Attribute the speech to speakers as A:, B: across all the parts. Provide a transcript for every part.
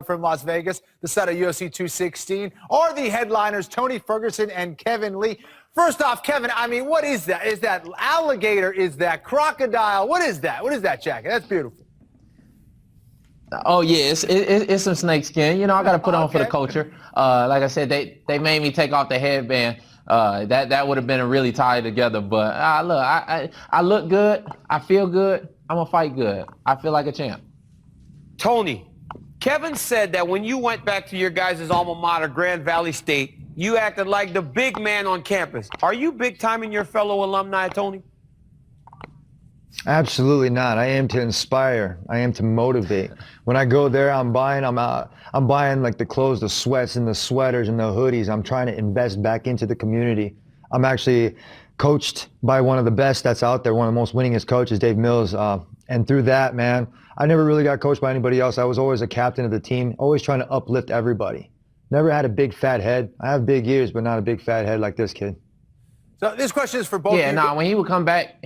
A: from Las Vegas, the set of UFC 216, are the headliners Tony Ferguson and Kevin Lee. First off, Kevin, I mean, what is that? Is that alligator? Is that crocodile? What is that? What is that jacket? That's beautiful.
B: Oh yeah, it's some snake skin. You know, I got to put on for the culture. Like I said, they made me take off the headband. That would have been really tied together. But look, I look good. I feel good. I'm gonna fight good. I feel like a champ.
C: Tony, Kevin said that when you went back to your guys' alma mater, Grand Valley State, you acted like the big man on campus. Are you big time in your fellow alumni, Tony?
D: Absolutely not. I aim to inspire. I aim to motivate. When I go there, I'm buying like the clothes, the sweats and the sweaters and the hoodies. I'm trying to invest back into the community. I'm actually coached by one of the best that's out there, one of the most winningest coaches, Dave Mills. And through that, man, I never really got coached by anybody else. I was always a captain of the team, always trying to uplift everybody. Never had a big fat head. I have big ears, but not a big fat head like this kid.
A: So this question is for both of you.
B: Yeah, nah, when he would come back,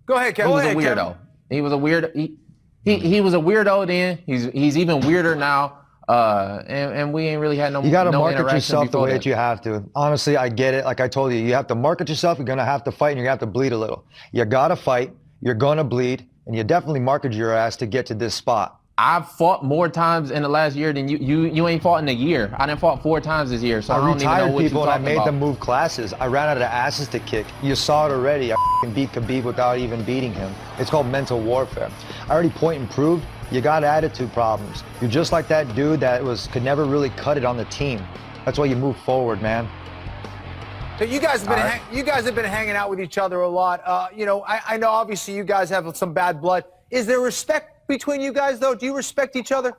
A: Go ahead, Kevin.
B: He was a weirdo. Kevin. He was a weirdo. He was a weirdo then. He's even weirder now. And we ain't really had no.
D: You got to
B: no
D: market yourself the way
B: that
D: you have to. Honestly, I get it. Like I told you, you have to market yourself. You're gonna have to fight, and you're gonna have to bleed a little. You gotta fight. You're gonna bleed, and you definitely market your ass to get to this spot.
B: I've fought more times in the last year than you ain't fought in a year. I done fought 4 times this year, so I don't even know what
D: people
B: you're
D: and I made
B: about.
D: them move classes. I ran out of asses to kick. You saw it already. I beat Khabib without even beating him. It's called mental warfare. I already point and proved you got attitude problems. You're just like that dude that could never really cut it on the team. That's why you move forward, man.
A: So you guys have been hanging out with each other a lot. You know, I know obviously you guys have some bad blood. Is there respect between you guys, though? Do you respect each other?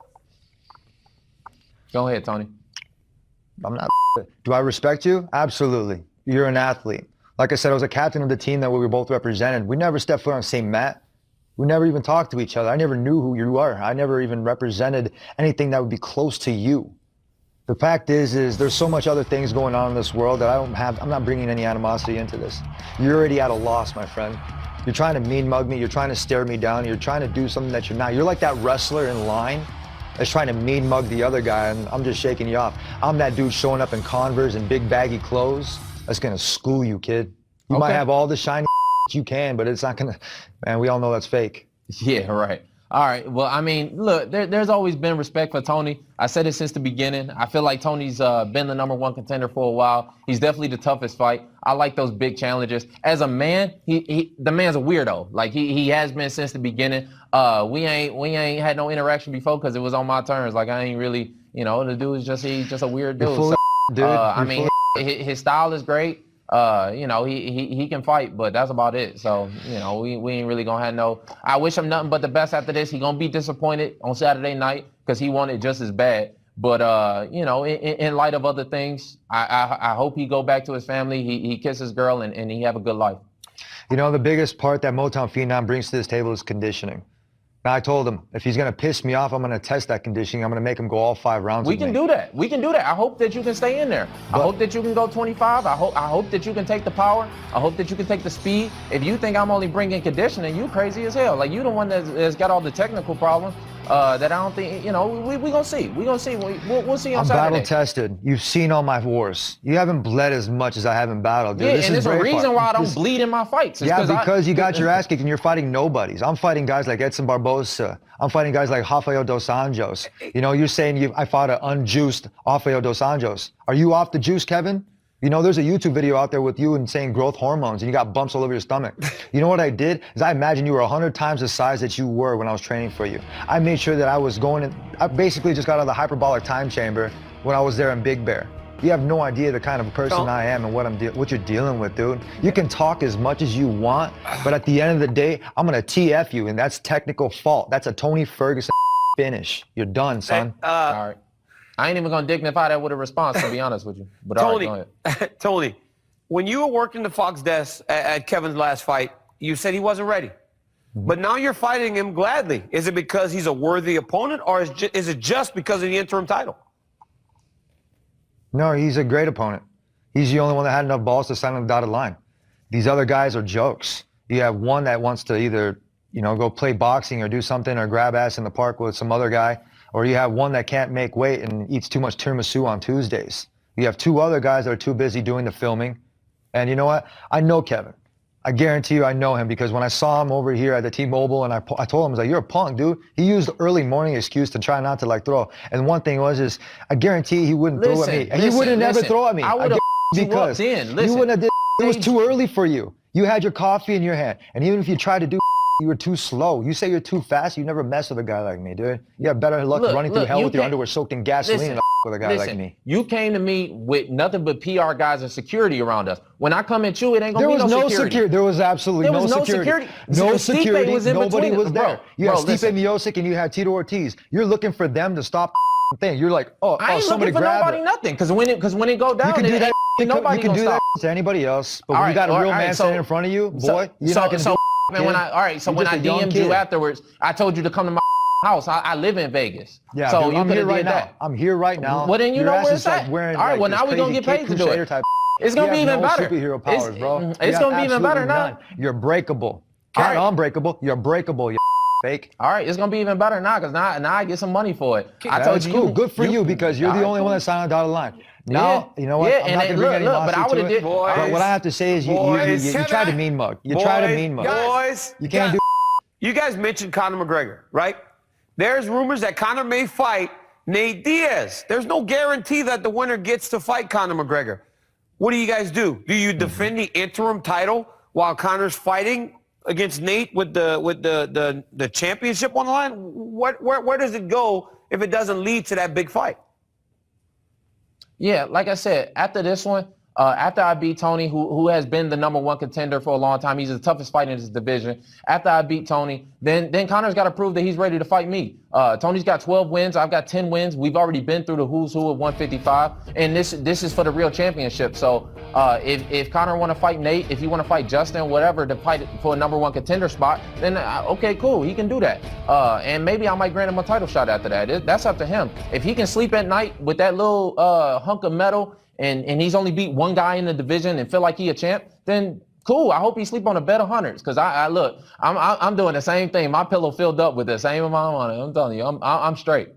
B: Go ahead, Tony.
D: I'm not. Do I respect you? Absolutely. You're an athlete. Like I said, I was a captain of the team that we were both represented. We never stepped foot on the same mat. We never even talked to each other. I never knew who you are. I never even represented anything that would be close to you. The fact is there's so much other things going on in this world that I'm not bringing any animosity into this. You're already at a loss, my friend. You're trying to mean mug me. You're trying to stare me down. You're trying to do something that you're not. You're like that wrestler in line that's trying to mean mug the other guy, and I'm just shaking you off. I'm that dude showing up in Converse and big baggy clothes. That's going to school you, kid. You might have all the shiny you can, but it's not going to, man, we all know that's fake.
B: Yeah, right. All right. Well, I mean, look, there's always been respect for Tony. I said it since the beginning. I feel like Tony's been the #1 contender for a while. He's definitely the toughest fight. I like those big challenges. As a man, the man's a weirdo. Like he has been since the beginning. We ain't had no interaction before because it was on my terms. Like I ain't really, you know, the dude is he's just a weird dude. So,
D: dude.
B: I mean, his style is great. You know, he can fight, but that's about it. So, you know, we ain't really gonna have no. I wish him nothing but the best after this. He gonna be disappointed on Saturday night because he wanted just as bad. But you know, in light of other things, I hope he go back to his family. He kiss his girl and he have a good life.
D: You know, the biggest part that Motown Phenom brings to this table is conditioning. Now, I told him, if he's going to piss me off, I'm going to test that conditioning. I'm going to make him go all 5 rounds
B: We can do that. We can do that. I hope that you can stay in there. I hope that you can go 25. I hope that you can take the power. I hope that you can take the speed. If you think I'm only bringing conditioning, you crazy as hell. Like, you the one that's got all the technical problems that I don't think, you know, we going to see. We're going to see. We'll see on Saturday.
D: I'm battle-tested. You've seen all my wars. You haven't bled as much as I haven't battled, dude.
B: Yeah,
D: this
B: and
D: is
B: there's a reason why I don't bleed in my fights.
D: Yeah, because you got your ass kicked and you're fighting nobodies. I'm fighting guys like Edson Barbosa. I'm fighting guys like Rafael Dos Anjos. You know, you're saying I fought an unjuiced Rafael Dos Anjos. Are you off the juice, Kevin? You know, there's a YouTube video out there with you and saying growth hormones and you got bumps all over your stomach. You know what I did? Is I imagined you were 100 times the size that you were when I was training for you. I made sure that I was going in, I basically just got out of the hyperbolic time chamber when I was there in Big Bear. You have no idea the kind of person I am and what you're dealing with, dude. You can talk as much as you want, but at the end of the day, I'm going to TF you, and that's technical fault. That's a Tony Ferguson finish. You're done, son.
B: All right. I ain't even going to dignify that with a response, to be honest with you. But
C: Tony,
B: all right, go ahead.
C: Tony, when you were working the Fox desk at Kevin's last fight, you said he wasn't ready. But now you're fighting him gladly. Is it because he's a worthy opponent, or is it just because of the interim title?
D: No, he's a great opponent. He's the only one that had enough balls to sign on the dotted line. These other guys are jokes. You have one that wants to either, you know, go play boxing or do something or grab ass in the park with some other guy. or you have one that can't make weight and eats too much tiramisu on Tuesdays. You have two other guys that are too busy doing the filming. And you know what? I know Kevin. I guarantee you I know him because when I saw him over here at the T-Mobile and I told him, I was like, you're a punk, dude. He used the early morning excuse to try not to like throw. And one thing was I guarantee he wouldn't throw at me. And he wouldn't never throw at me.
B: I would have
D: because
B: you
D: wouldn't have did. It was too early for you. You had your coffee in your hand. And even if you tried to do you were too slow. You say you're too fast. You never mess with a guy like me, dude. You have better luck running through hell with your underwear soaked in gasoline than with a guy like me.
B: You came to me with nothing but PR guys and security around us. When I come at you, it ain't gonna be no security.
D: There was absolutely no security. No security. Nobody was there. You had Stipe Miocic and you had Tito Ortiz. You're looking for them to stop the thing. You're like,
B: I ain't
D: somebody
B: looking for
D: grab
B: nobody nothing. Because when it go down,
D: you can do that.
B: Nobody
D: you can do
B: stop.
D: that to anybody else. But when you got a real man standing in front of you, boy, you're not gonna do.
B: Man, when I DM'd you afterwards, I told you to come to my house. I live in Vegas.
D: Yeah,
B: so
D: dude,
B: you
D: I'm here right now.
B: that.
D: I'm here right now.
B: Well, then you know where it's at. All right, well, now we're going to get paid to do it. It's going to be even better.
D: Superhero powers, bro.
B: It's going to be even better now.
D: You're breakable. Can't unbreakable. You're breakable, you fake.
B: All right, it's going to be even better now because now I get some money for it.
D: I told you. Good for you because you're the only one that signed on the dotted line. Now, you know what? I'm not going to bring any lawsuit to it. But what I have to say is you tried to mean mug. You tried to mean mug.
C: Boys,
D: you can't do.
C: You guys mentioned Conor McGregor, right? There's rumors that Conor may fight Nate Diaz. There's no guarantee that the winner gets to fight Conor McGregor. What do you guys do? Do you defend the interim title while Conor's fighting against Nate with the championship on the line? Where does it go if it doesn't lead to that big fight?
B: Yeah, like I said, after this one, after I beat Tony, who has been the #1 contender for a long time, he's the toughest fighter in his division. After I beat Tony, then Conor's got to prove that he's ready to fight me. Tony's got 12 wins. I've got 10 wins. We've already been through the who's who at 155, and this is for the real championship. So if Conor want to fight Nate, if he want to fight Justin, whatever, to fight for a #1 contender spot, then okay, cool, he can do that. And maybe I might grant him a title shot after that. That's up to him. If he can sleep at night with that little hunk of metal, and he's only beat one guy in the division and feel like he a champ, then cool. I hope he sleep on a bed of hundreds. Because I look, I'm doing the same thing. My pillow filled up with the same amount of money. I'm telling you, I'm straight.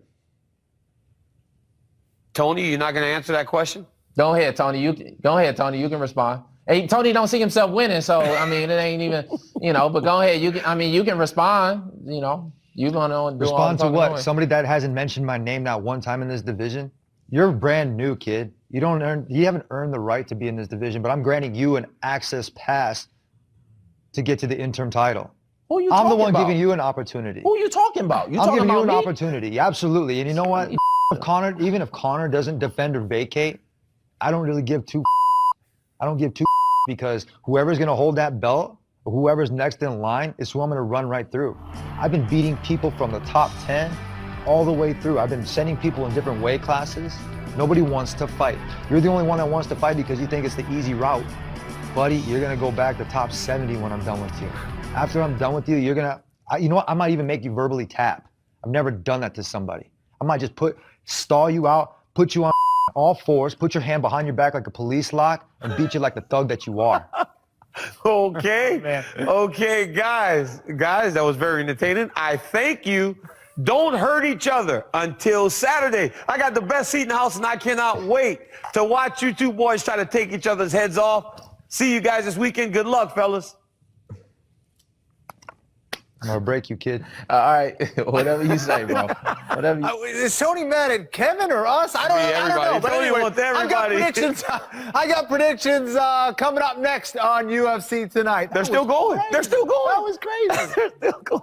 C: Tony, you're not going to answer that question?
B: Go ahead, Tony. You can respond. Hey, Tony don't see himself winning, so I mean, it ain't even, But go ahead. You can respond. You gonna do
D: respond to what? Somebody that hasn't mentioned my name not one time in this division. You're brand new, kid. You haven't earned the right to be in this division, but I'm granting you an access pass to get to the interim title.
B: Who you
D: I'm the one
B: about?
D: giving you an opportunity.
B: Who are you talking about?
D: I'm giving you an opportunity, absolutely. And you know what? Even if Conor doesn't defend or vacate, I don't really give two. I don't give two because whoever's going to hold that belt, or whoever's next in line, is who I'm going to run right through. I've been beating people from the top 10 all the way through. I've been sending people in different weight classes. Nobody wants to fight. You're the only one that wants to fight because you think it's the easy route. Buddy, you're going to go back to top 70 when I'm done with you. After I'm done with you, you're going to, you know what? I might even make you verbally tap. I've never done that to somebody. I might just stall you out, put you on all fours, put your hand behind your back like a police lock, and beat you like the thug that you are.
C: Okay. Man. Okay, guys, that was very entertaining. I thank you. Don't hurt each other until Saturday. I got the best seat in the house, and I cannot wait to watch you two boys try to take each other's heads off. See you guys this weekend. Good luck, fellas.
D: I'm going to break you, kid.
B: All right. Whatever you say, bro. Whatever you
A: Is Tony mad at Kevin or us? I don't know. But
C: Tony
A: anyway,
C: wants everybody.
A: I got predictions coming up next on UFC tonight.
C: They're still going. They're still going.
A: That was crazy.
C: They're still going.